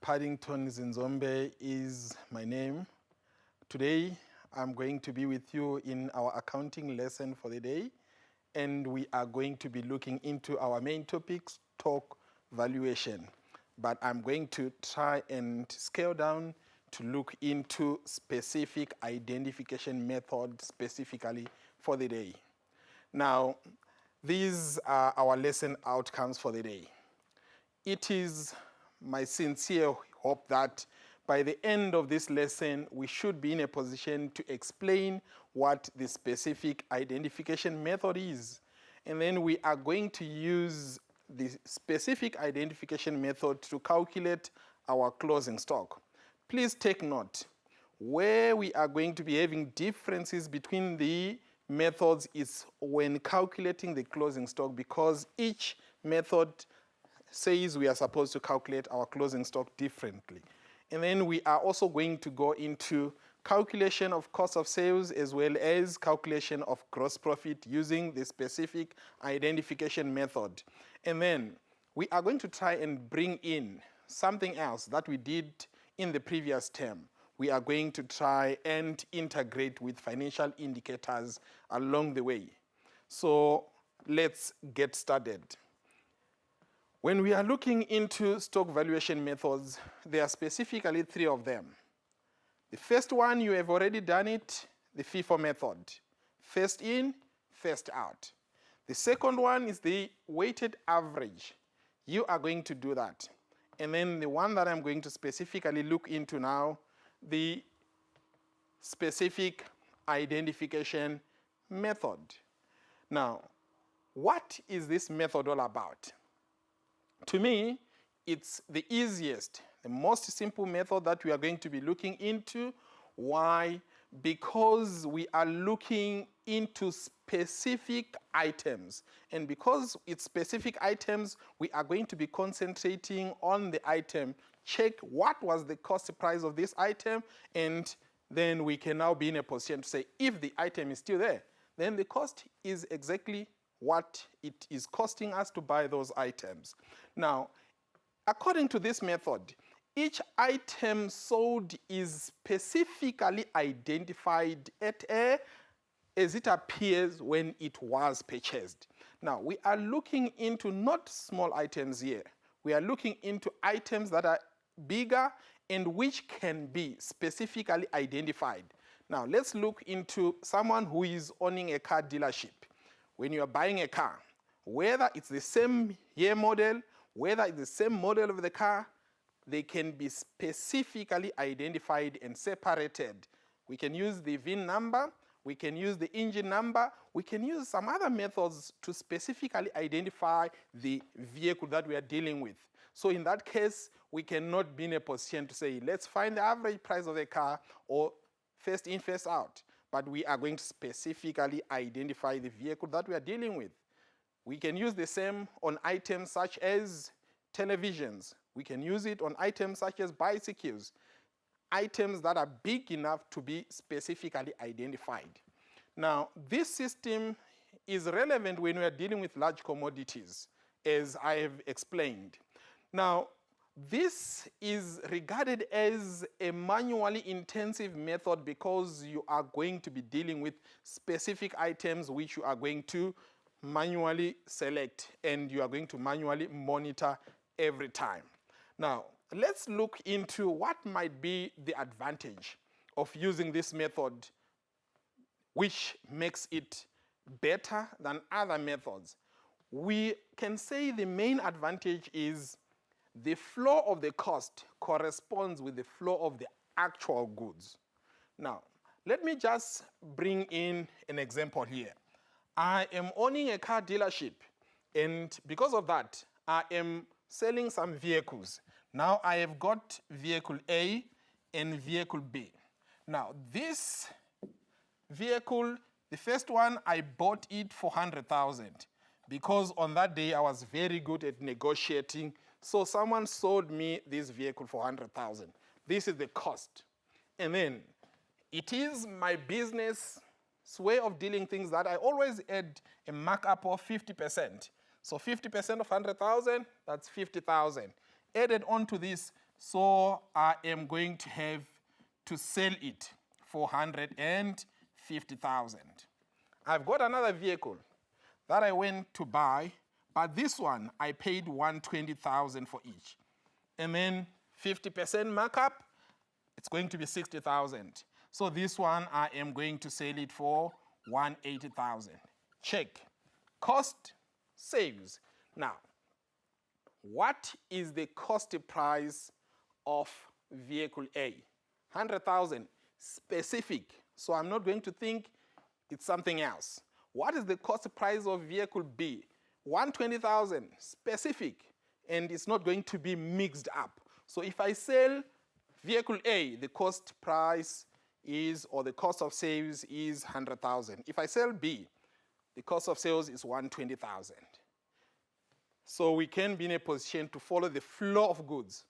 Paddington Zinzombe is my name. Today, I'm going to be with you in our accounting lesson for the day, and we are going to be looking into our main topics, stock valuation. But I'm going to try and scale down to look into specific identification methods specifically for the day. Now, these are our lesson outcomes for the day. It is my sincere hope that by the end of this lesson, we should be in a position to explain what the specific identification method is. And then we are going to use the specific identification method to calculate our closing stock. Please take note, where we are going to be having differences between the methods is when calculating the closing stock, because each method says we are supposed to calculate our closing stock differently. And then we are also going to go into calculation of cost of sales as well as calculation of gross profit using the specific identification method. And then we are going to try and bring in something else that we did in the previous term. We are going to try and integrate with financial indicators along the way. So let's get started. When we are looking into stock valuation methods, there are specifically three of them. The first one, you have already done it, the Fifo method. First in, first out. The second one is the weighted average. You are going to do that. And then the one that I'm going to specifically look into now, the specific identification method. Now, what is this method all about? To me, it's the easiest, the most simple method that we are going to be looking into. Why? Because we are looking into specific items. And because it's specific items, we are going to be concentrating on the item. Check what was the cost price of this item, and then we can now be in a position to say if the item is still there, then the cost is exactly what it is costing us to buy those items. Now, according to this method, each item sold is specifically identified as it appears when it was purchased. Now, we are looking into not small items here. We are looking into items that are bigger and which can be specifically identified. Now, let's look into someone who is owning a car dealership. When you are buying a car, whether it's the same year model, whether it's the same model of the car, they can be specifically identified and separated. We can use the VIN number, we can use the engine number, we can use some other methods to specifically identify the vehicle that we are dealing with. So in that case, we cannot be in a position to say, let's find the average price of the car or first in, first out. But we are going to specifically identify the vehicle that we are dealing with. We can use the same on items such as televisions. We can use it on items such as bicycles, items that are big enough to be specifically identified. Now, this system is relevant when we are dealing with large commodities, as I have explained. Now, this is regarded as a manually intensive method because you are going to be dealing with specific items which you are going to manually select and you are going to manually monitor every time. Now, let's look into what might be the advantage of using this method, which makes it better than other methods. We can say the main advantage is the flow of the cost corresponds with the flow of the actual goods. Now, let me just bring in an example here. I am owning a car dealership, and because of that, I am selling some vehicles. Now, I have got vehicle A and vehicle B. Now, this vehicle, the first one, I bought it for 100,000 because on that day, I was very good at negotiating. So someone sold me this vehicle for 100,000. This is the cost. And then it is my business way of dealing things that I always add a markup of 50%. So 50% of 100,000, that's 50,000. Added on to this, So I am going to have to sell it for 150,000. I've got another vehicle that I went to buy, but this one I paid 120,000 for each. And then 50% markup, it's going to be 60,000. So this one I am going to sell it for 180,000. Check. Cost saves. Now, what is the cost price of vehicle A? 100,000, specific. So I'm not going to think it's something else. What is the cost price of vehicle B? 120,000, specific, and it's not going to be mixed up. So if I sell vehicle A, the cost price is, or the cost of sales is 100,000. If I sell B, the cost of sales is 120,000. So we can be in a position to follow the flow of goods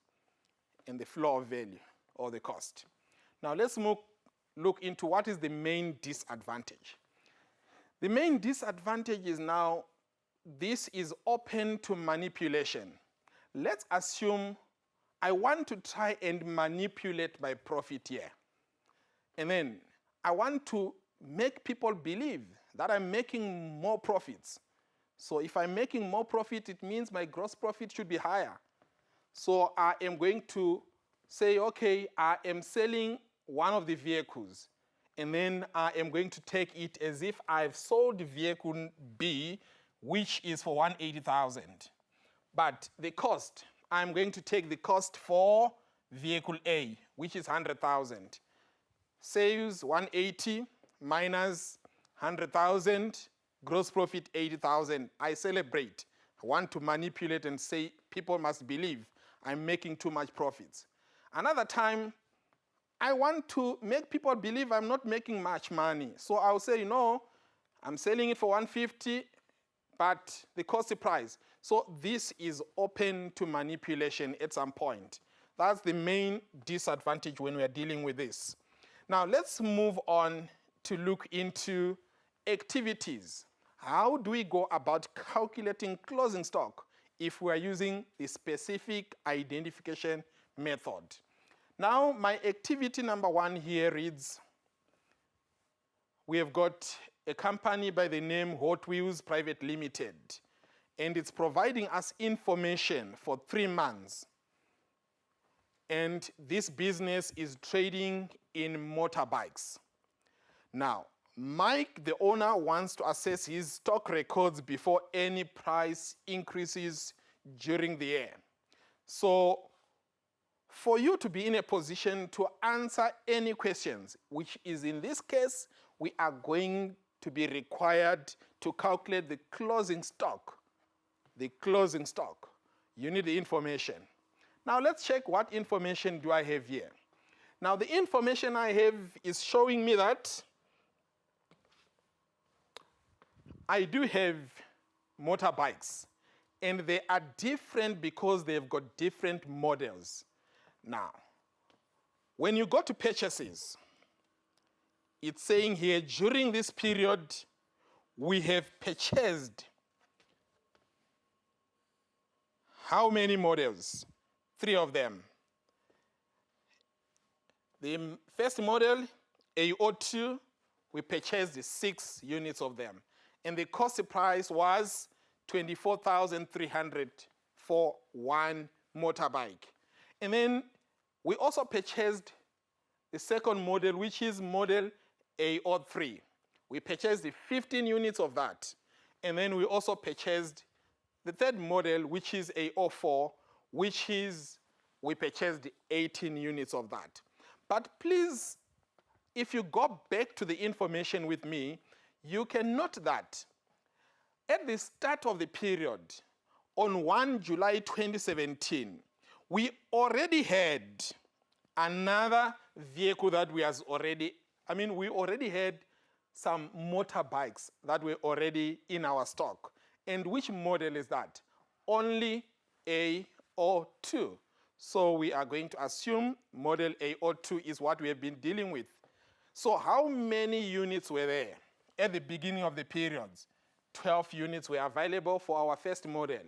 and the flow of value, or the cost. Now let's look into what is the main disadvantage. The main disadvantage is now this is open to manipulation. Let's assume I want to try and manipulate my profit here. And then I want to make people believe that I'm making more profits. So if I'm making more profit, it means my gross profit should be higher. So I am going to say, okay, I am selling one of the vehicles, and then I am going to take it as if I've sold vehicle B, which is for 180,000. But the cost, I'm going to take the cost for vehicle A, which is 100,000. Sales 180 minus 100,000, gross profit 80,000. I celebrate. I want to manipulate and say people must believe I'm making too much profits. Another time, I want to make people believe I'm not making much money. So I'll say, no, I'm selling it for 150, but the cost price. So this is open to manipulation at some point. That's the main disadvantage when we are dealing with this. Now let's move on to look into activities. How do we go about calculating closing stock if we are using the specific identification method? Now, my activity number 1 here reads, we have got a company by the name Hot Wheels Private Limited, and it's providing us information for 3 months. And this business is trading in motorbikes. Now, Mike, the owner, wants to assess his stock records before any price increases during the year. So, for you to be in a position to answer any questions, which is in this case, we are going to be required to calculate the closing stock. The closing stock. You need the information. Now let's check what information do I have here. Now the information I have is showing me that I do have motorbikes, and they are different because they've got different models. Now, when you go to purchases, it's saying here, during this period, we have purchased how many models? 3 of them. The first model, A02, we purchased 6 units of them. And the cost price was 24,300 for one motorbike. And then we also purchased the second model, which is model A03. We purchased the 15 units of that. And then we also purchased the third model, which is A04, which is, we purchased 18 units of that. But please, if you go back to the information with me, you can note that at the start of the period, on 1 July 2017, we already had another vehicle that we already had some motorbikes that were already in our stock. And which model is that? Only A02. So we are going to assume model A02 is what we have been dealing with. So how many units were there at the beginning of the periods? 12 units were available for our first model.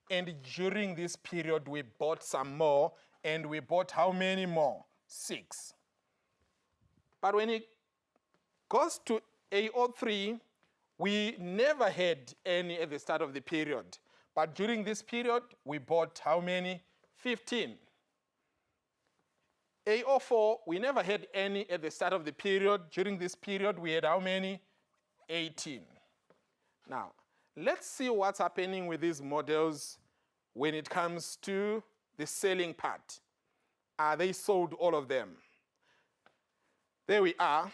And during this period, we bought some more, And we bought how many more? 6. But when it goes to AO3, we never had any at the start of the period. But during this period, we bought how many? 15. AO4, we never had any at the start of the period. During this period, we had how many? 18. Now, let's see what's happening with these models when it comes to the selling part. Are they sold, all of them? There we are.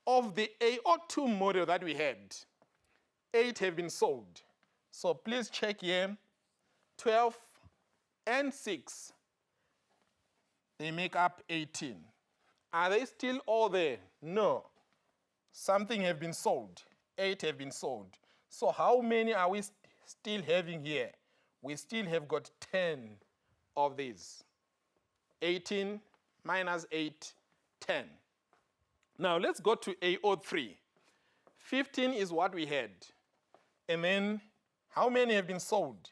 Of the AO2 model that we had, 8 have been sold. So please check here, 12 and 6, they make up 18. Are they still all there? No. Something have been sold. 8 have been sold. So how many are we still having here? We still have got 10 of these. 18 minus 8, 10. Now let's go to AO3. 15 is what we had. And then how many have been sold?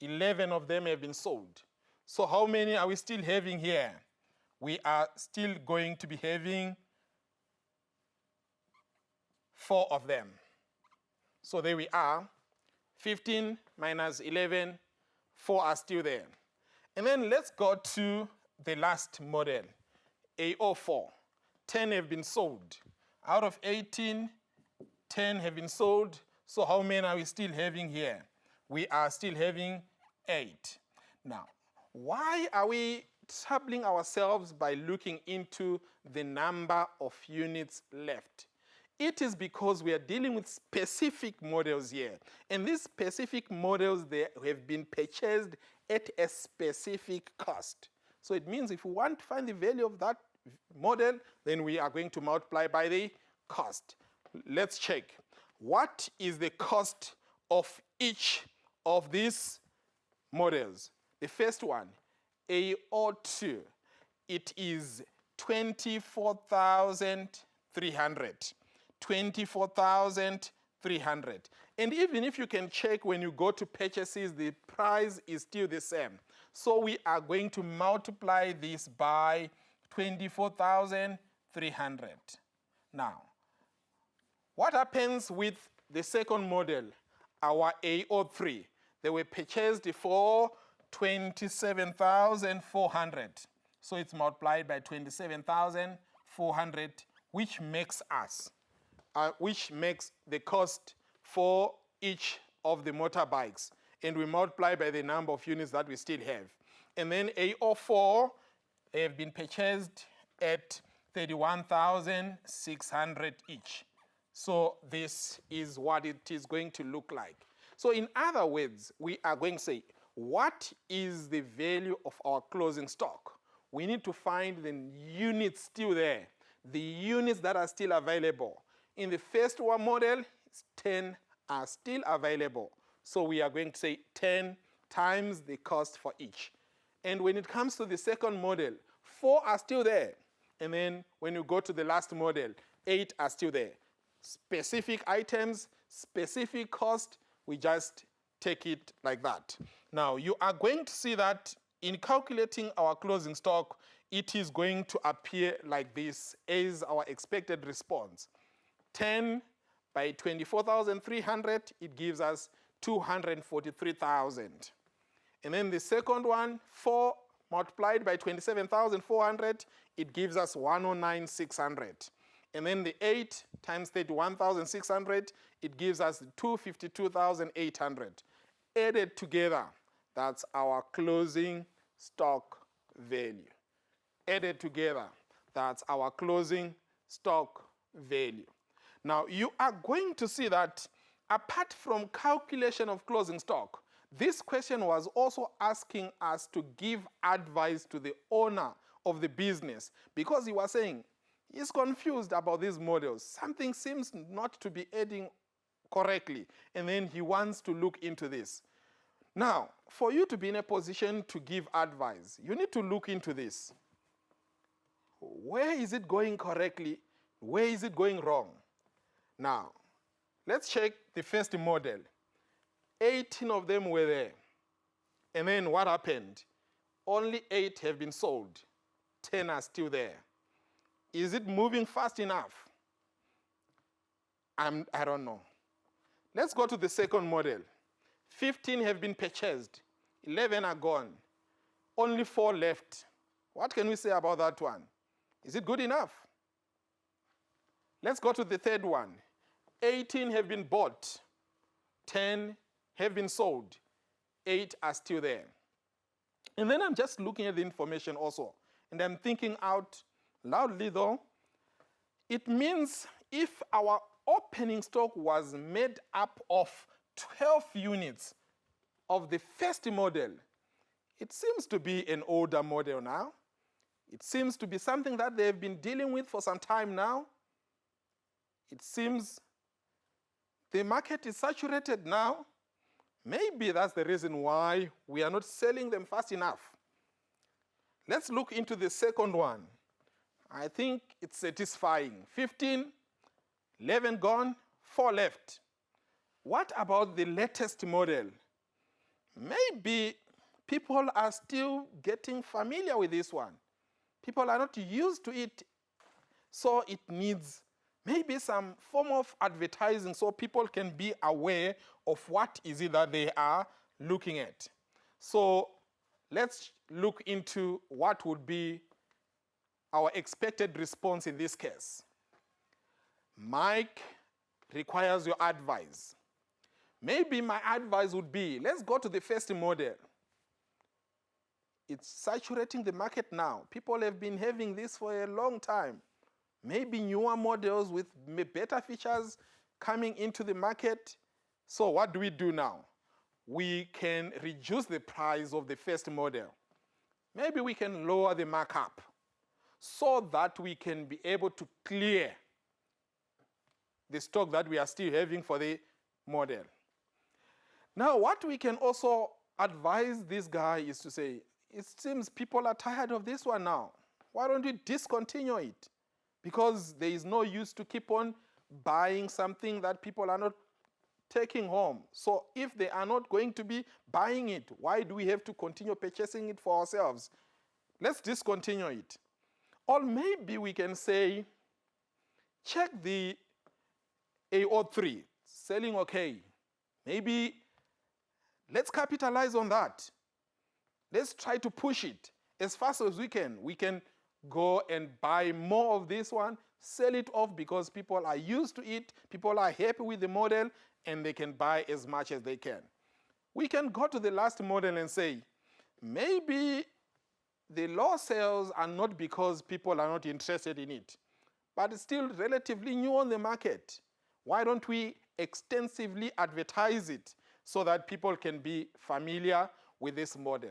11 of them have been sold. So how many are we still having here? We are still going to be having 4 of them. So there we are. 15 minus 11, 4 are still there. And then let's go to the last model, AO4. 10 have been sold. Out of 18, 10 have been sold. So how many are we still having here? We are still having 8. Now, why are we troubling ourselves by looking into the number of units left? It is because we are dealing with specific models here. And these specific models, they have been purchased at a specific cost. So it means if we want to find the value of that model, then we are going to multiply by the cost. Let's check. What is the cost of each of these models? The first one, AO2, it is 24,300. 24,300. And even if you can check when you go to purchases, the price is still the same. So we are going to multiply this by 24,300. Now, what happens with the second model, our AO3? They were purchased for 27,400. So it's multiplied by 27,400, which makes the cost for each of the motorbikes. And we multiply by the number of units that we still have. And then AO4, they have been purchased at 31,600 each. So this is what it is going to look like. So in other words, we are going to say, what is the value of our closing stock? We need to find the units still there, the units that are still available. In the first one model, 10 are still available. So we are going to say 10 times the cost for each. And when it comes to the second model, 4 are still there. And then when you go to the last model, 8 are still there. Specific items, specific cost, we just take it like that. Now, you are going to see that in calculating our closing stock, it is going to appear like this as our expected response. 10 by 24,300, it gives us 243,000. And then the second one, 4 multiplied by 27,400, it gives us 109,600. And then the 8 times 31,600, it gives us 252,800. Added together, that's our closing stock value. Added together, that's our closing stock value. Now, you are going to see that apart from calculation of closing stock, this question was also asking us to give advice to the owner of the business because he was saying he's confused about these models. Something seems not to be adding correctly, and then he wants to look into this. Now, for you to be in a position to give advice, you need to look into this. Where is it going correctly? Where is it going wrong? Now, let's check the first model. 18 of them were there. And then what happened? only 8 have been sold. 10 are still there. Is it moving fast enough? I don't know. Let's go to the second model. 15 have been purchased. 11 are gone. Only 4 left. What can we say about that one? Is it good enough? Let's go to the third one. 18 have been bought. 10 have been sold. 8 are still there. And then I'm just looking at the information also. And I'm thinking out loudly though. It means if our opening stock was made up of 12 units of the first model, it seems to be an older model now. It seems to be something that they've been dealing with for some time now. It seems the market is saturated now. Maybe that's the reason why we are not selling them fast enough. Let's look into the second one. I think it's satisfying. 15, 11 gone, 4 left. What about the latest model? Maybe people are still getting familiar with this one. People are not used to it, so it needs maybe some form of advertising so people can be aware of what is it that they are looking at. So let's look into what would be our expected response in this case. Mike requires your advice. Maybe my advice would be, let's go to the first model. It's saturating the market now. People have been having this for a long time. Maybe newer models with better features coming into the market. So what do we do now? We can reduce the price of the first model. Maybe we can lower the markup so that we can be able to clear the stock that we are still having for the model. Now, what we can also advise this guy is to say, it seems people are tired of this one now. Why don't we discontinue it? Because there is no use to keep on buying something that people are not taking home. So if they are not going to be buying it, why do we have to continue purchasing it for ourselves? Let's discontinue it. Or maybe we can say, check the AO3, selling okay. Maybe let's capitalize on that. Let's try to push it as fast as we can. We can go and buy more of this one, sell it off because people are used to it, people are happy with the model, and they can buy as much as they can. We can go to the last model and say, maybe the low sales are not because people are not interested in it, but it's still relatively new on the market. Why don't we extensively advertise it so that people can be familiar with this model?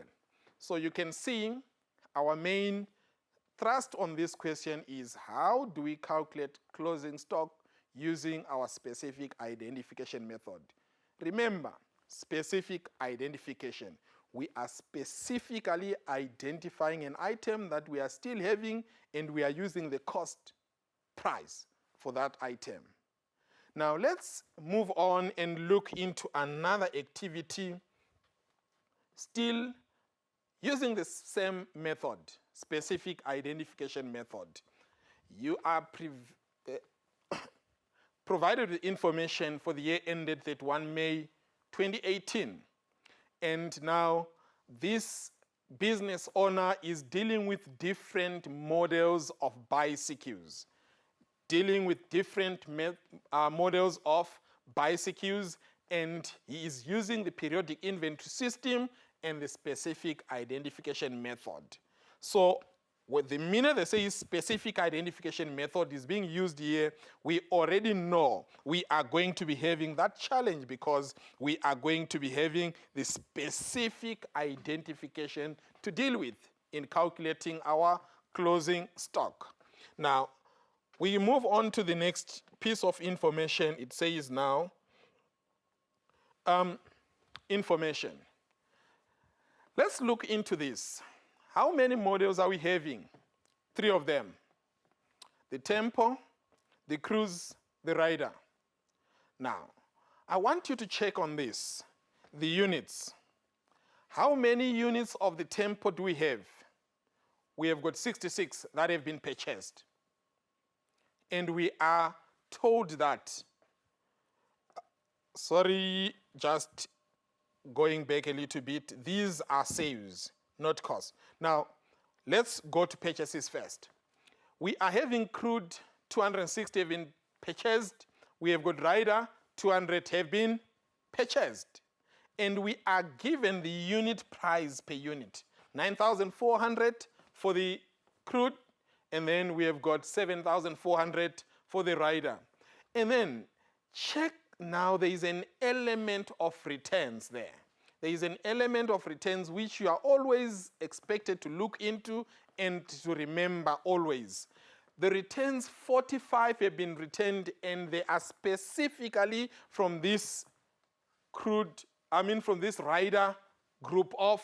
So you can see our main thrust on this question is how do we calculate closing stock using our specific identification method? Remember, specific identification. We are specifically identifying an item that we are still having and we are using the cost price for that item. Now let's move on and look into another activity still using the same method, specific identification method. You are provided with information for the year ended 31 May 2018. And now this business owner is dealing with different models of bicycles, dealing with different models of bicycles, and he is using the periodic inventory system and the specific identification method. So with the minute they say specific identification method is being used here, we already know we are going to be having that challenge because we are going to be having the specific identification to deal with in calculating our closing stock. Now, we move on to the next piece of information. It says now, information. Let's look into this. How many models are we having? 3 of them. The Tempo, the Cruise, the Rider. Now, I want you to check on this. The units. How many units of the tempo do we have? We have got 66 that have been purchased. And we are told that, sorry, just going back a little bit, these are sales, not costs. Now, let's go to purchases first. We are having crude 260 have been purchased. We have got rider 200 have been purchased. And we are given the unit price per unit. 9,400 for the crude, and then we have got 7,400 for the rider. And then check now, there is an element of returns there. There is an element of returns which you are always expected to look into and to remember always. The returns, 45 have been returned, and they are specifically from this from this rider group of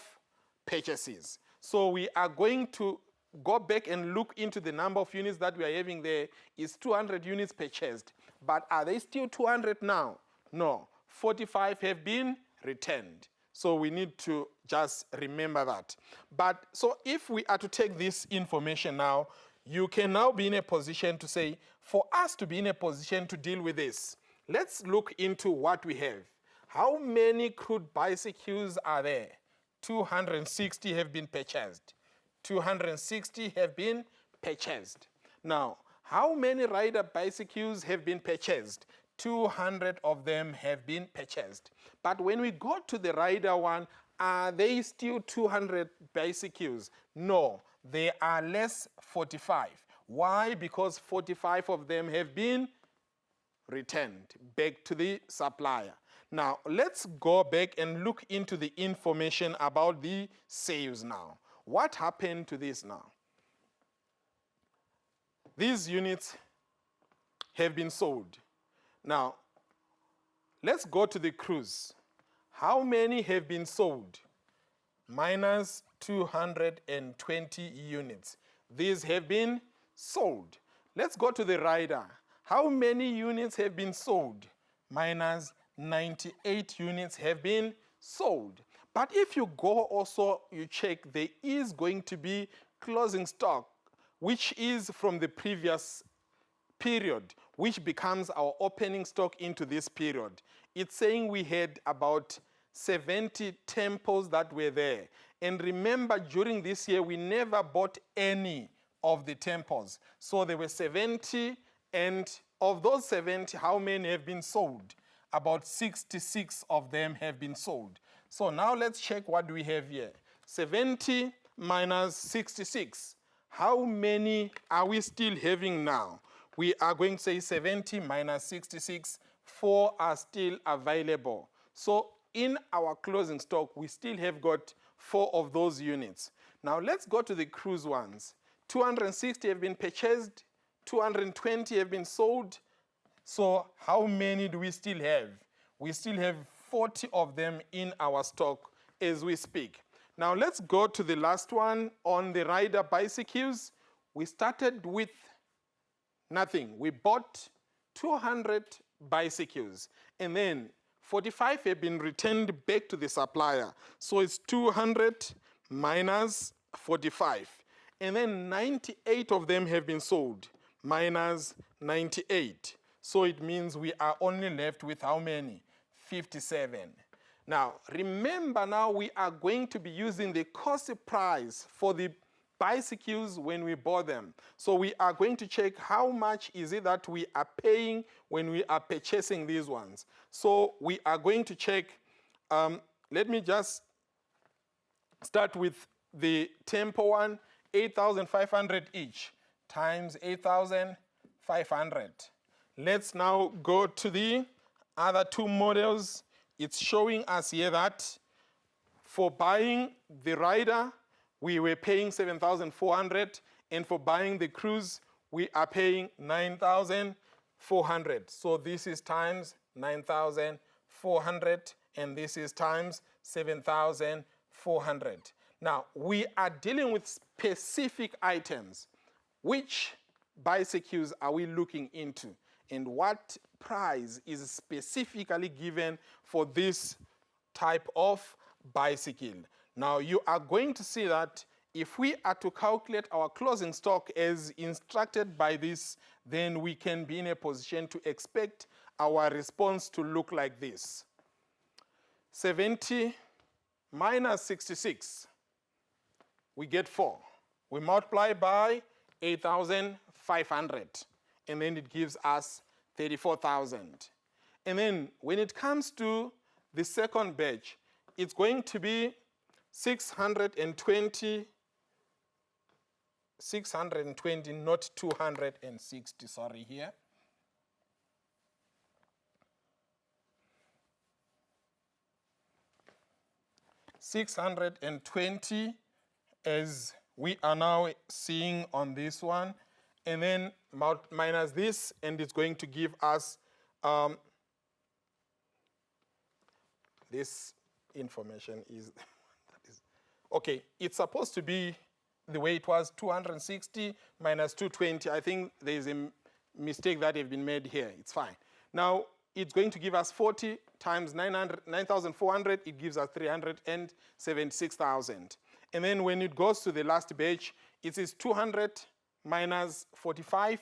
purchases. So we are going to go back and look into the number of units that we are having there. Is 200 units purchased. But are they still 200 now? No. 45 have been returned. So we need to just remember that. But so if we are to take this information now, you can now be in a position to say, for us to be in a position to deal with this, let's look into what we have. How many crude bicycles are there? 260 have been purchased. 260 have been purchased. Now, how many rider bicycles have been purchased? 200 of them have been purchased. But when we go to the rider one, are they still 200 bicycles? No, they are less 45. Why? Because 45 of them have been returned back to the supplier. Now, let's go back and look into the information about the sales now. What happened to this now? These units have been sold. Now, let's go to the cruise. How many have been sold? Minus 220 units. These have been sold. Let's go to the rider. How many units have been sold? Minus 98 units have been sold. But if you go also, you check, there is going to be closing stock, which is from the previous period, which becomes our opening stock into this period. It's saying we had about 70 tempos that were there. And remember, during this year, we never bought any of the tempos. So there were 70, and of those 70, how many have been sold? About 66 of them have been sold. So now let's check what we have here. 70 minus 66. How many are we still having now? We are going to say 70 minus 66. 4 are still available. So in our closing stock, we still have got 4 of those units. Now let's go to the cruise ones. 260 have been purchased. 220 have been sold. So how many do we still have? We still have 40 of them in our stock as we speak. Now let's go to the last one on the rider bicycles. We started with nothing. We bought 200 bicycles, and then 45 have been returned back to the supplier. So it's 200 minus 45. And then 98 of them have been sold, minus 98. So it means we are only left with how many? 57. Now, remember now we are going to be using the cost price for the bicycles when we bought them. So we are going to check how much is it that we are paying when we are purchasing these ones. So we are going to check, let me just start with the tempo one, 8,500 each, times 8,500. Let's now go to the other two models. It's showing us here that for buying the rider, we were paying 7,400, and for buying the cruise, we are paying 9,400. So this is times 9,400, and this is times 7,400. Now, we are dealing with specific items. Which bicycles are we looking into? And what price is specifically given for this type of bicycle? Now you are going to see that if we are to calculate our closing stock as instructed by this, then we can be in a position to expect our response to look like this. 70 minus 66, we get 4. We multiply by 8,500, and then it gives us 34,000. And then when it comes to the second batch, it's going to be 620, not 260, sorry here. $620 as we are now seeing on this one, and then minus this, and it's going to give us this information is okay. It's supposed to be the way it was, 260 minus 220. I think there's a mistake that has been made here. It's fine. Now it's going to give us 40 times 9,400. It gives us 376,000. And then when it goes to the last batch, it is 200 minus 45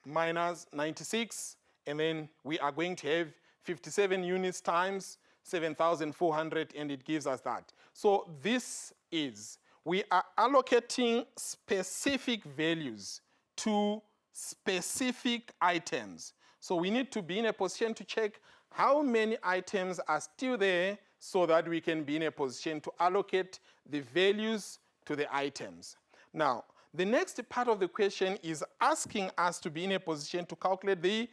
minus 96. And then we are going to have 57 units times 7,400, and it gives us that. So this is, we are allocating specific values to specific items. So we need to be in a position to check how many items are still there so that we can be in a position to allocate the values to the items. Now, the next part of the question is asking us to be in a position to calculate the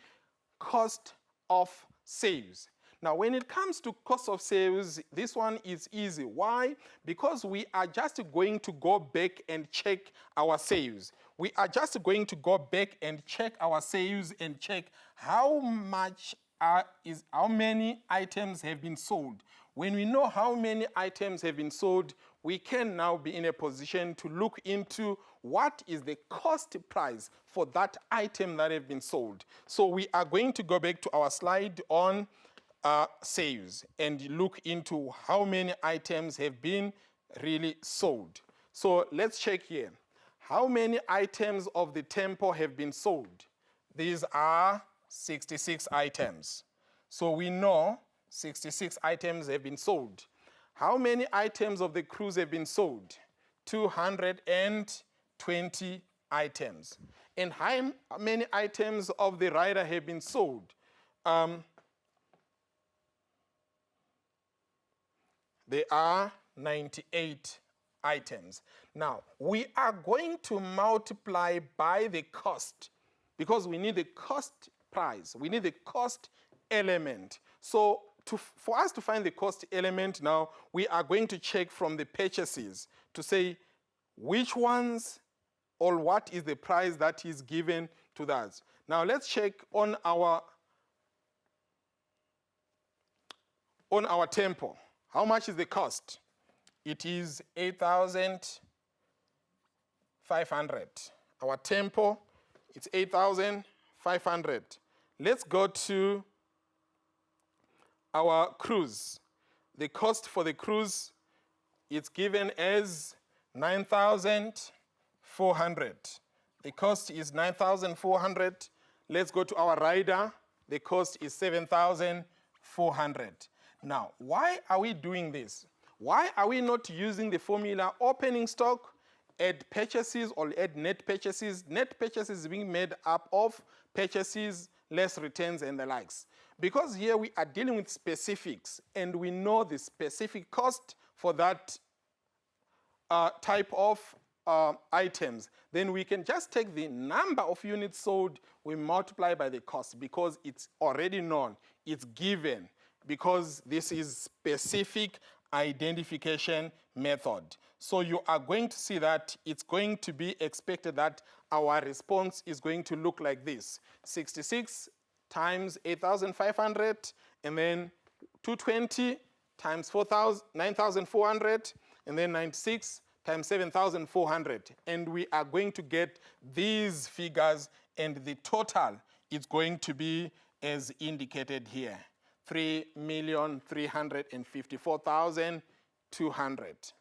cost of sales. Now, when it comes to cost of sales, this one is easy. Why? Because we are just going to go back and check our sales. We are just going to go back and check our sales and check how many items have been sold. When we know how many items have been sold, we can now be in a position to look into what is the cost price for that item that have been sold. So we are going to go back to our slide on sales and look into how many items have been really sold. So let's check here. How many items of the temple have been sold? These are 66 items. So we know 66 items have been sold. How many items of the cruise have been sold? 220 items. And how many items of the rider have been sold? There are 98 items. Now, we are going to multiply by the cost because we need the cost price. We need the cost element. So for us to find the cost element now, we are going to check from the purchases to say which ones or what is the price that is given to that. Now, let's check on our temple. How much is the cost? It is 8,500. Our tempo, it's 8,500. Let's go to our cruise. The cost for the cruise, it's given as 9,400. The cost is 9,400. Let's go to our rider. The cost is 7,400. Now, why are we doing this? Why are we not using the formula opening stock, add purchases, or add net purchases? Net purchases is being made up of purchases, less returns, and the likes. Because here we are dealing with specifics, and we know the specific cost for that type of items, then we can just take the number of units sold, we multiply by the cost because it's already known, it's given, because this is specific identification method. So you are going to see that it's going to be expected that our response is going to look like this. 66 times 8,500, and then 220 times 9,400, and then 96 times 7,400. And we are going to get these figures, and the total is going to be as indicated here. 3,354,200.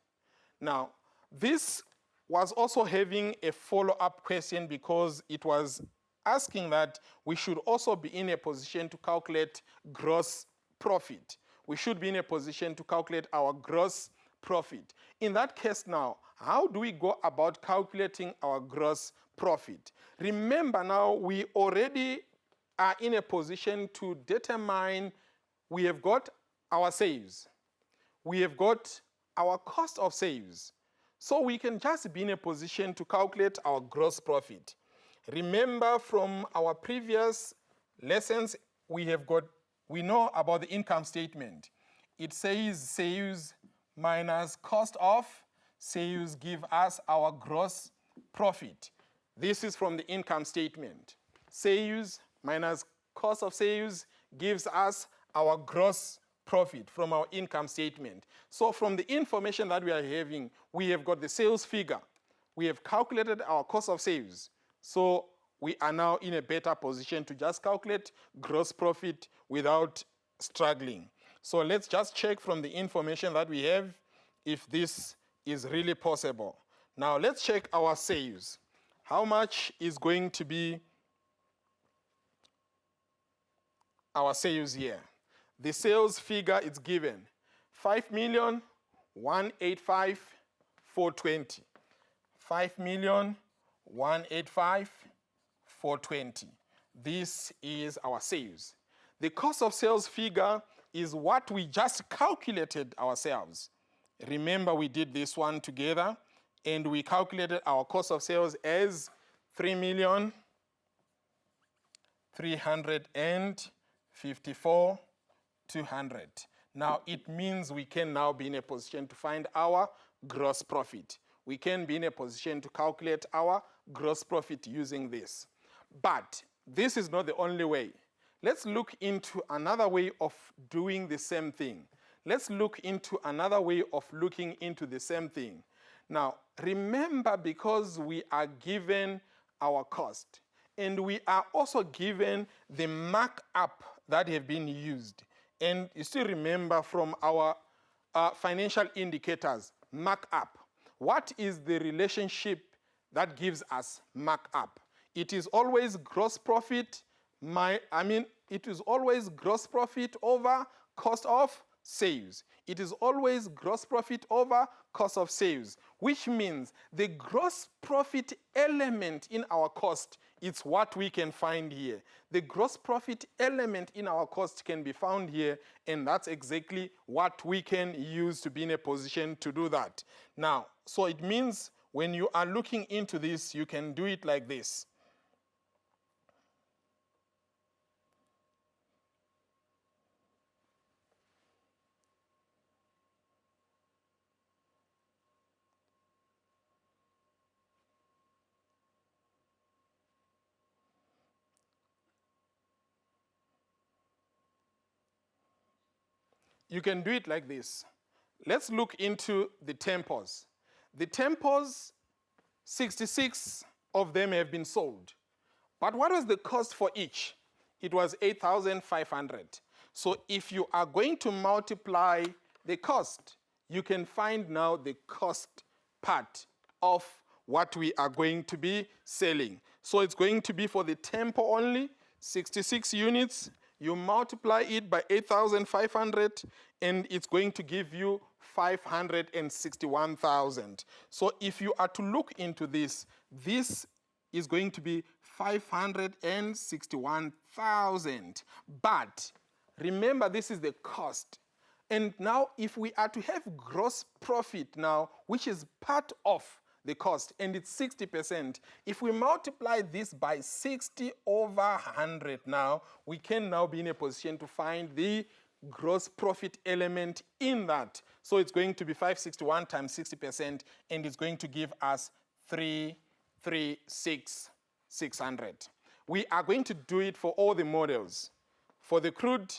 Now, this was also having a follow-up question because it was asking that we should also be in a position to calculate gross profit. We should be in a position to calculate our gross profit. In that case now, how do we go about calculating our gross profit? Remember now, we already are in a position to determine, we have got our sales, we have got our cost of sales. So we can just be in a position to calculate our gross profit. Remember from our previous lessons, we know about the income statement. It says sales minus cost of sales give us our gross profit. This is from the income statement. Sales minus cost of sales gives us our gross profit from our income statement. So from the information that we are having, we have got the sales figure. We have calculated our cost of sales. So we are now in a better position to just calculate gross profit without struggling. So let's just check from the information that we have if this is really possible. Now let's check our sales. How much is going to be our sales here? The sales figure is given 5,185,420. 5,185,420. This is our sales. The cost of sales figure is what we just calculated ourselves. Remember, we did this one together and we calculated our cost of sales as 3,354,200. Now it means we can now be in a position to find our gross profit. We can be in a position to calculate our gross profit using this. But this is not the only way. Let's look into another way of doing the same thing. Let's look into another way of looking into the same thing. Now, remember, because we are given our cost, and we are also given the markup that have been used. And you still remember from our financial indicators, markup. What is the relationship that gives us markup? It is always gross profit, it is always gross profit over cost of sales. It is always gross profit over cost of sales, which means the gross profit element in our cost is what we can find here. The gross profit element in our cost can be found here, and that's exactly what we can use to be in a position to do that. Now, so it means when you are looking into this, you can do it like this. You can do it like this. Let's look into the tempos. The tempos, 66 of them have been sold. But what was the cost for each? It was 8,500. So if you are going to multiply the cost, you can find now the cost part of what we are going to be selling. So it's going to be for the tempo only, 66 units. You multiply it by 8,500, and it's going to give you 561,000. So if you are to look into this, this is going to be 561,000. But remember, this is the cost. And now if we are to have gross profit now, which is part of the cost, and it's 60%. If we multiply this by 60 over 100 now, we can now be in a position to find the gross profit element in that. So it's going to be 561 times 60%, and it's going to give us 336,600. We are going to do it for all the models. For the crude,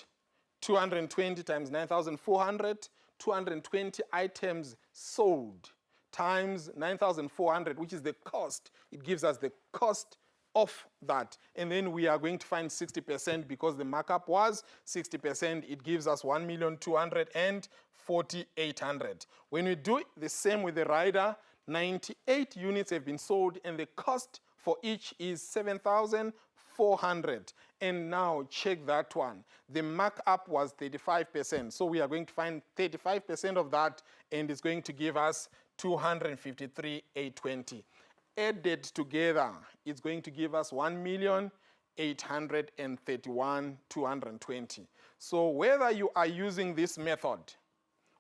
220 times 9,400, 220 items sold times 9,400, which is the cost. It gives us the cost off that. And then we are going to find 60% because the markup was 60%. It gives us 1,240,800. When we do the same with the rider, 98 units have been sold and the cost for each is 7,400. And now check that one. The markup was 35%. So we are going to find 35% of that and it's going to give us 253,820. Added together, it's going to give us 1,831,220. So whether you are using this method,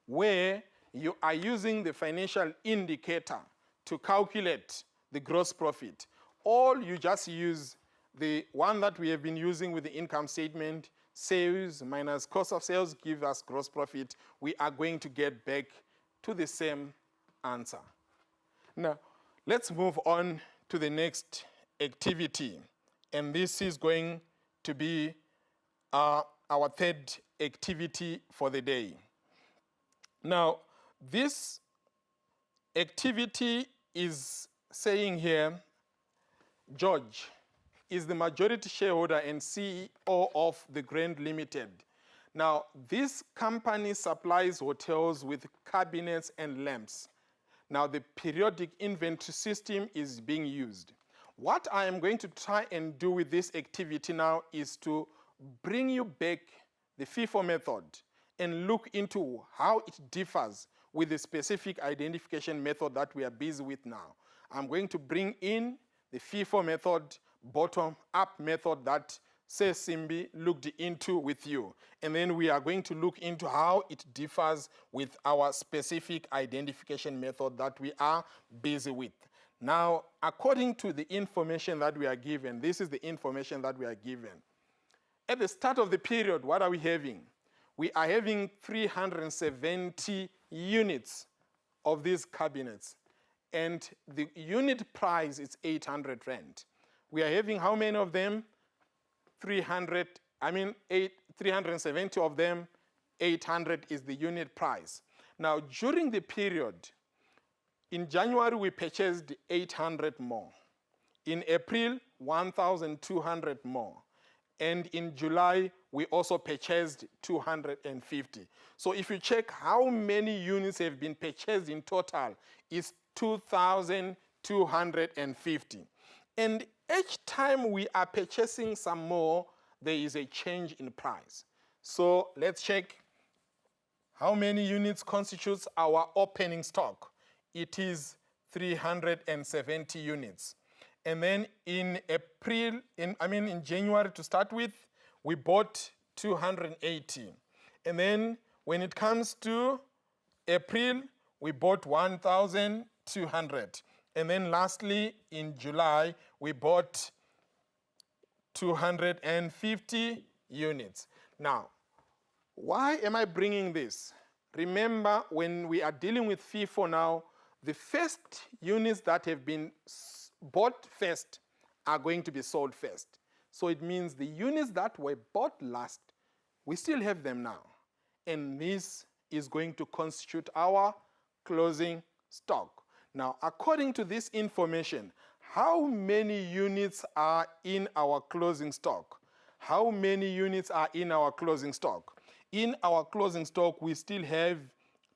where you are using the financial indicator to calculate the gross profit, or you just use the one that we have been using with the income statement, sales minus cost of sales give us gross profit, we are going to get back to the same answer. Now, let's move on to the next activity. And this is going to be our third activity for the day. Now, this activity is saying here, George is the majority shareholder and CEO of the Grand Limited. Now, this company supplies hotels with cabinets and lamps. Now, the periodic inventory system is being used. What I am going to try and do with this activity now is to bring you back the Fifo method and look into how it differs with the specific identification method that we are busy with now. I'm going to bring in the Fifo method, bottom-up method that Simbi looked into with you. And then we are going to look into how it differs with our specific identification method that we are busy with. Now, according to the information that we are given, this is the information that we are given. At the start of the period, what are we having? We are having 370 units of these cabinets. And the unit price is 800 rand. We are having how many of them? 370 of them, 800 is the unit price. Now, during the period, in January, we purchased 800 more. In April, 1,200 more. And in July, we also purchased 250. So if you check how many units have been purchased in total, it's 2,250. And each time we are purchasing some more, there is a change in price. So let's check how many units constitutes our opening stock. It is 370 units. And then in January to start with, we bought 280. And then when it comes to April, we bought 1,200. And then lastly, in July, we bought 250 units. Now, why am I bringing this? Remember, when we are dealing with Fifo now, the first units that have been bought first are going to be sold first. So it means the units that were bought last, we still have them now. And this is going to constitute our closing stock. Now, according to this information, how many units are in our closing stock? How many units are in our closing stock? In our closing stock, we still have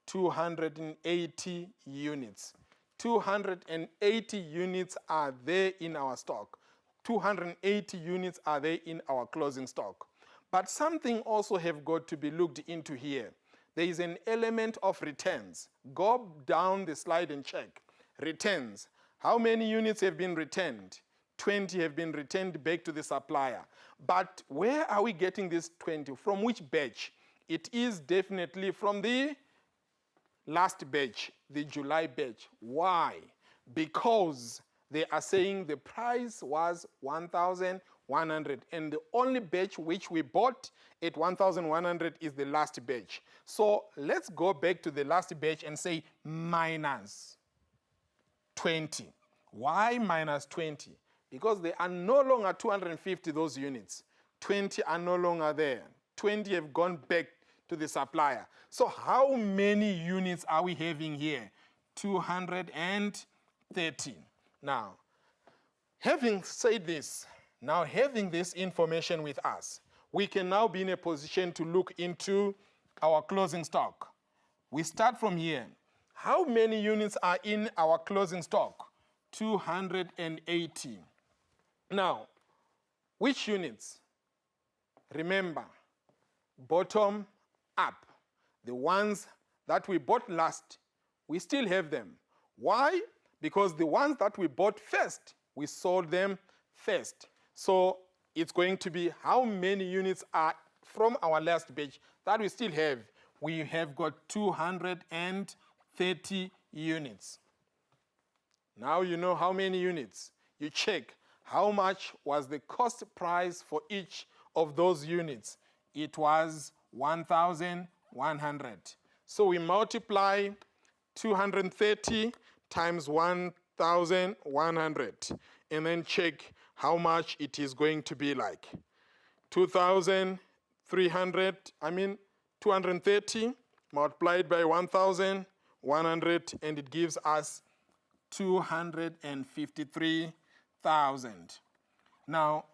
280 units. 280 units are there in our stock. 280 units are there in our closing stock. But something also have got to be looked into here. There is an element of returns. Go down the slide and check. Returns. How many units have been returned? 20 have been returned back to the supplier. But where are we getting this 20? From which batch? It is definitely from the last batch, the July batch. Why? Because they are saying the price was 1,100. And the only batch which we bought at 1,100 is the last batch. So let's go back to the last batch and say minus 20. Why minus 20? Because they are no longer 250, those units. 20 are no longer there. 20 have gone back to the supplier. So how many units are we having here? 230. Now, Having said this, now having this information with us, we can now be in a position to look into our closing stock. We start from here. How many units are in our closing stock? 280. Now, which units? Remember, bottom up. The ones that we bought last, we still have them. Why? Because the ones that we bought first, we sold them first. So it's going to be how many units are from our last batch that we still have. We have got 230 units. Now you know how many units. You check how much was the cost price for each of those units. It was 1,100. So we multiply 230 times 1,100 and then check how much it is going to be like. 230 multiplied by 1,100 and it gives us 253,000. Now,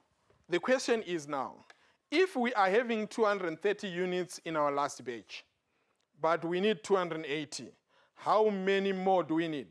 the question is now, if we are having 230 units in our last batch, but we need 280, how many more do we need?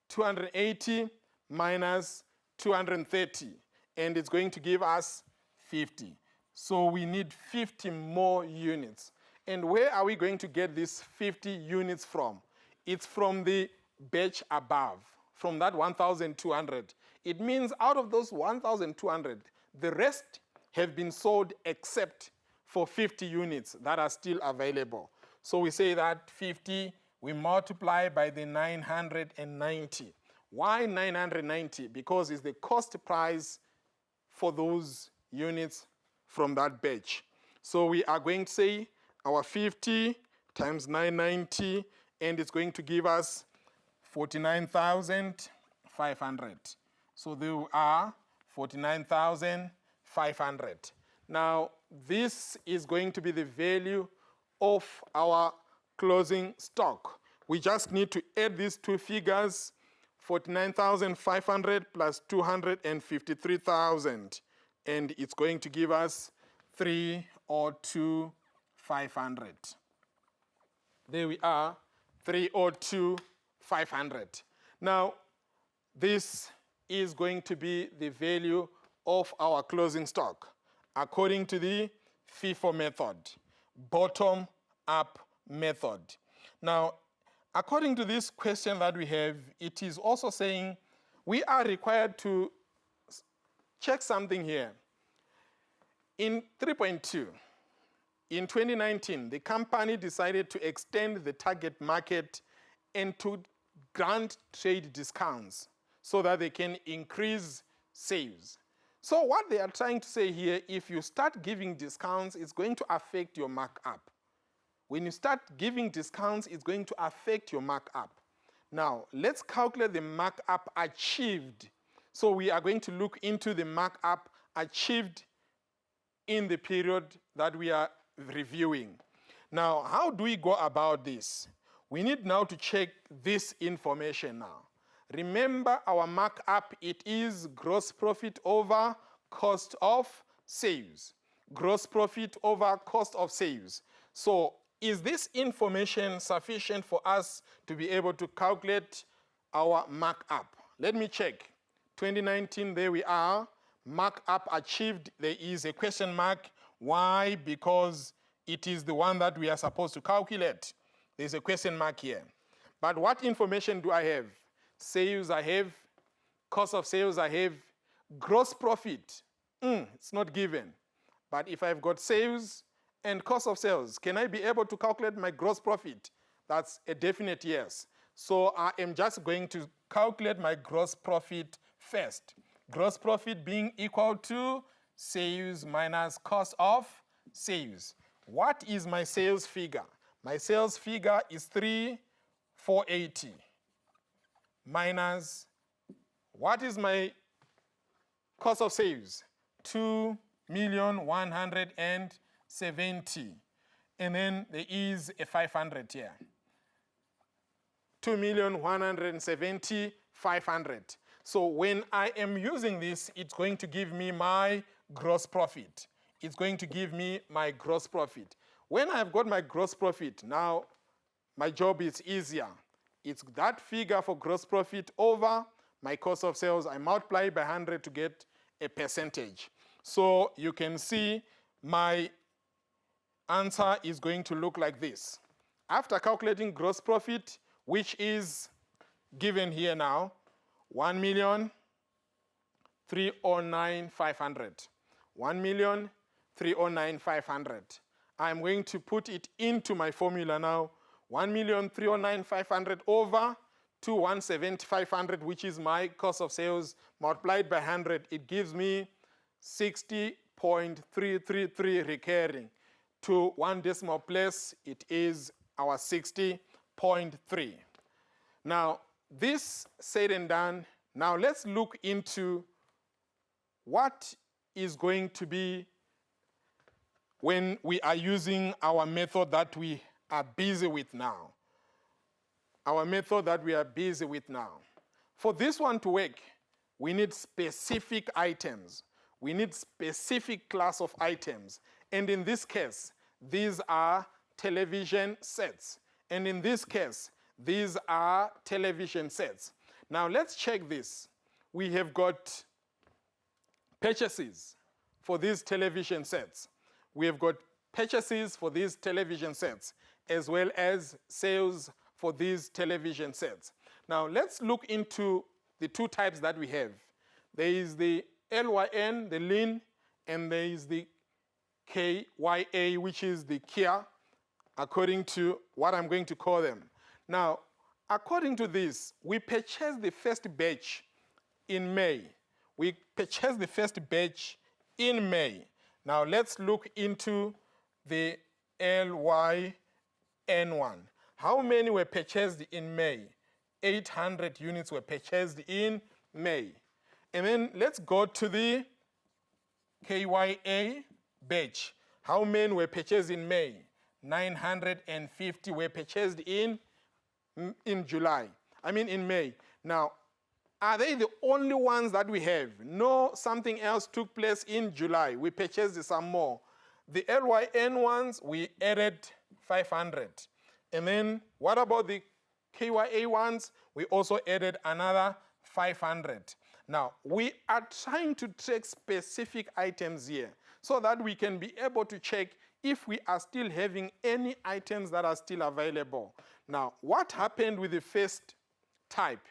280 minus 230, and it's going to give us 50. So we need 50 more units. And where are we going to get these 50 units from? It's from the batch above, from that 1,200. It means out of those 1,200, the rest have been sold except for 50 units that are still available. So we say that 50, we multiply by the 990. Why 990? Because it's the cost price for those units from that batch. So we are going to say our 50 times 990, and it's going to give us 49,500. So there are 49,500. Now, this is going to be the value of our closing stock. We just need to add these two figures, 49,500 plus 253,000, and it's going to give us 302,500. There we are, 302,500. Now, this is going to be the value of our closing stock according to the Fifo method, bottom-up method. Now, according to this question that we have, it is also saying we are required to check something here. In 3.2, in 2019, the company decided to extend the target market and to grant trade discounts so that they can increase sales. So what they are trying to say here, if you start giving discounts, it's going to affect your markup. When you start giving discounts, it's going to affect your markup. Now, let's calculate the markup achieved. So we are going to look into the markup achieved in the period that we are reviewing. Now, how do we go about this? We need now to check this information now. Remember our markup, it is gross profit over cost of sales. Gross profit over cost of sales. So is this information sufficient for us to be able to calculate our markup? Let me check. 2019, there we are. Markup achieved, there is a question mark. Why? Because it is the one that we are supposed to calculate. There's a question mark here. But what information do I have? Sales I have, cost of sales I have, gross profit, it's not given. But if I've got sales and cost of sales, can I be able to calculate my gross profit? That's a definite yes. So I am just going to calculate my gross profit first. Gross profit being equal to sales minus cost of sales. What is my sales figure? My sales figure is 3,480 minus, what is my cost of sales? 2,170,000. And then there is a 500 here. 2,170,500. So when I am using this, it's going to give me my gross profit. It's going to give me my gross profit. When I've got my gross profit, now my job is easier. It's that figure for gross profit over my cost of sales. I multiply by 100 to get a percentage. So you can see my answer is going to look like this. After calculating gross profit, which is given here now, 1,309,500. 1,309,500. I'm going to put it into my formula now. 1,309,500 over 2,170,500, which is my cost of sales, multiplied by 100. It gives me 60.333 recurring. To one decimal place, it is our 60.3. Now, this said and done, now let's look into what is going to be when we are using our method that we are busy with now. Our method that we are busy with now. For this one to work, we need specific items. We need specific class of items. And in this case, these are television sets. And in this case, these are television sets. Now let's check this. We have got purchases for these television sets. We have got purchases for these television sets, as well as sales for these television sets. Now let's look into the two types that we have. There is the LYN, the lean, and there is the KYA, which is the Kia, according to what I'm going to call them. Now, according to this, we purchased the first batch in May. We purchased the first batch in May. Now let's look into the LYN one. How many were purchased in May? 800 units were purchased in May. And then let's go to the KYA batch. How many were purchased in May? 950 were purchased in July. In May. Now, are they the only ones that we have? No, something else took place in July. We purchased some more. The LYN ones, we added 500. And then what about the KYA ones? We also added another 500. Now, we are trying to track specific items here so that we can be able to check if we are still having any items that are still available. Now, what happened with the first type?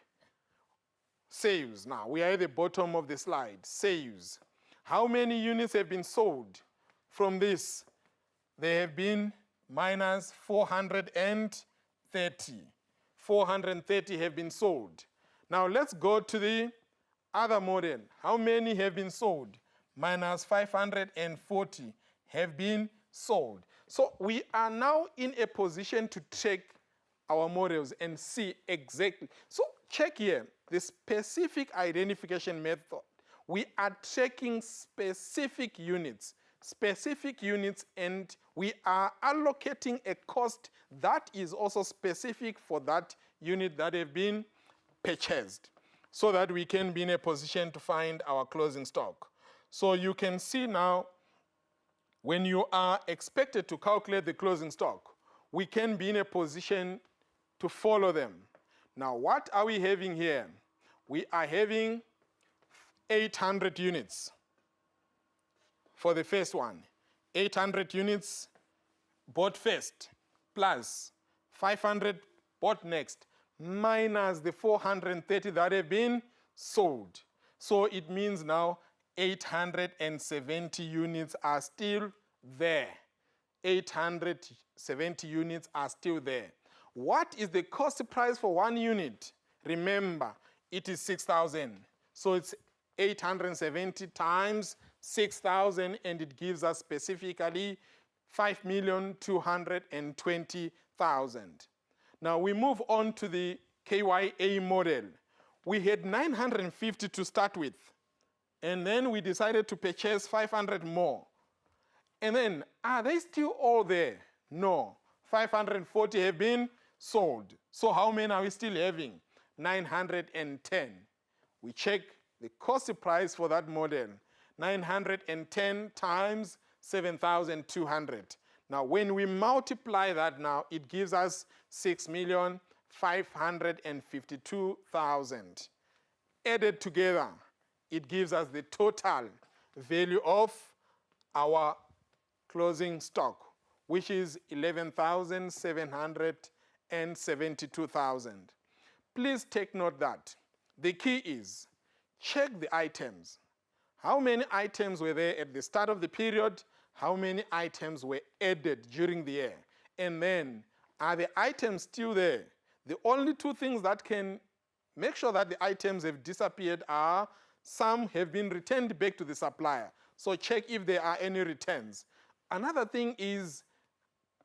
Sales. Now, we are at the bottom of the slide. Sales. How many units have been sold from this? There have been minus 430. 430 have been sold. Now, let's go to the other model. How many have been sold? Minus 540 have been sold. So we are now in a position to check our models and see exactly. So check here, the specific identification method. We are checking specific units, and we are allocating a cost that is also specific for that unit that have been purchased, so that we can be in a position to find our closing stock. So you can see now, when you are expected to calculate the closing stock, we can be in a position to follow them. Now, what are we having here? We are having 800 units for the first one. 800 units bought first, plus 500 bought next, minus the 430 that have been sold. So it means now 870 units are still there. 870 units are still there. What is the cost price for one unit? Remember, it is 6,000. So it's 870 times 6,000, and it gives us specifically 5,220,000. Now we move on to the KYA model. We had 950 to start with, and then we decided to purchase 500 more. And then, are they still all there? No. 540 have been sold. So how many are we still having? 910. We check the cost price for that model, 910 times 7,200. Now, when we multiply that now, it gives us 6,552,000. Added together, it gives us the total value of our closing stock, which is 11,772,000. Please take note that the key is check the items. How many items were there at the start of the period? How many items were added during the year? And then, are the items still there? The only two things that can make sure that the items have disappeared are some have been returned back to the supplier. So check if there are any returns. Another thing is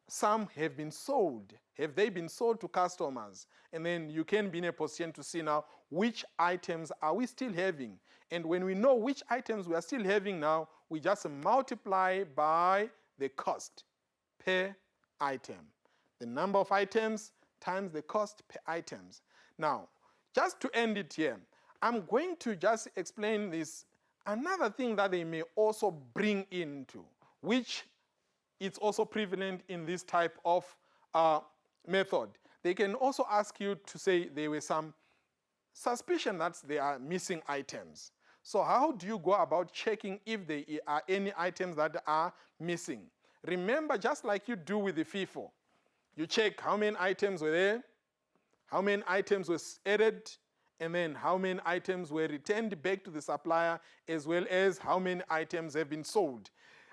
some have been sold. Have they been sold to customers? And then you can be in a position to see now which items are we still having. And when we know which items we are still having now, we just multiply by the cost per item. The number of items times the cost per items. Now, just to end it here, I'm going to just explain this. Another thing that they may also bring into, which it's also prevalent in this type of method. They can also ask you to say there were some suspicion that there are missing items. So how do you go about checking if there are any items that are missing? Remember, just like you do with the FIFO, you check how many items were there, how many items were added, and then how many items were returned back to the supplier, as well as how many items have been sold.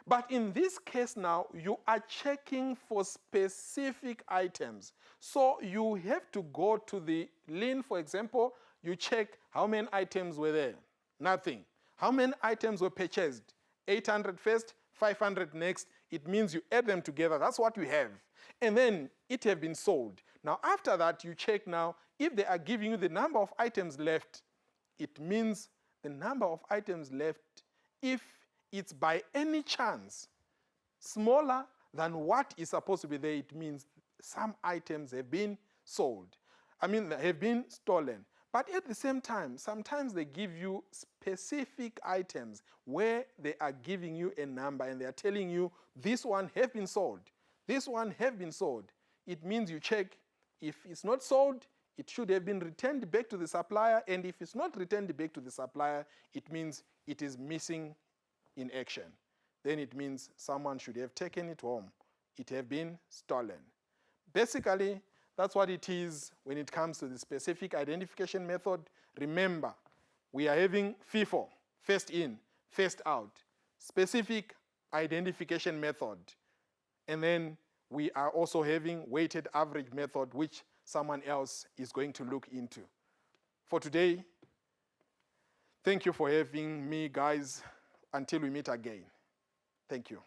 But in this case now, you are checking for specific items. So you have to go to the lien, for example, you check how many items were there. Nothing. How many items were purchased? 800 first, 500 next. It means you add them together. That's what you have. And then it have been sold. Now after that, you check now if they are giving you the number of items left. It means the number of items left, if it's by any chance smaller than what is supposed to be there, it means some items have been sold. Have been stolen. But at the same time, sometimes they give you specific items where they are giving you a number and they are telling you this one have been sold. This one have been sold. It means you check if it's not sold, it should have been returned back to the supplier, and if it's not returned back to the supplier, it means it is missing in action. Then it means someone should have taken it home. It have been stolen. Basically, that's what it is when it comes to the specific identification method. Remember, we are having FIFO, first in, first out, specific identification method. And then we are also having weighted average method, which someone else is going to look into. For today, thank you for having me, guys. Until we meet again. Thank you.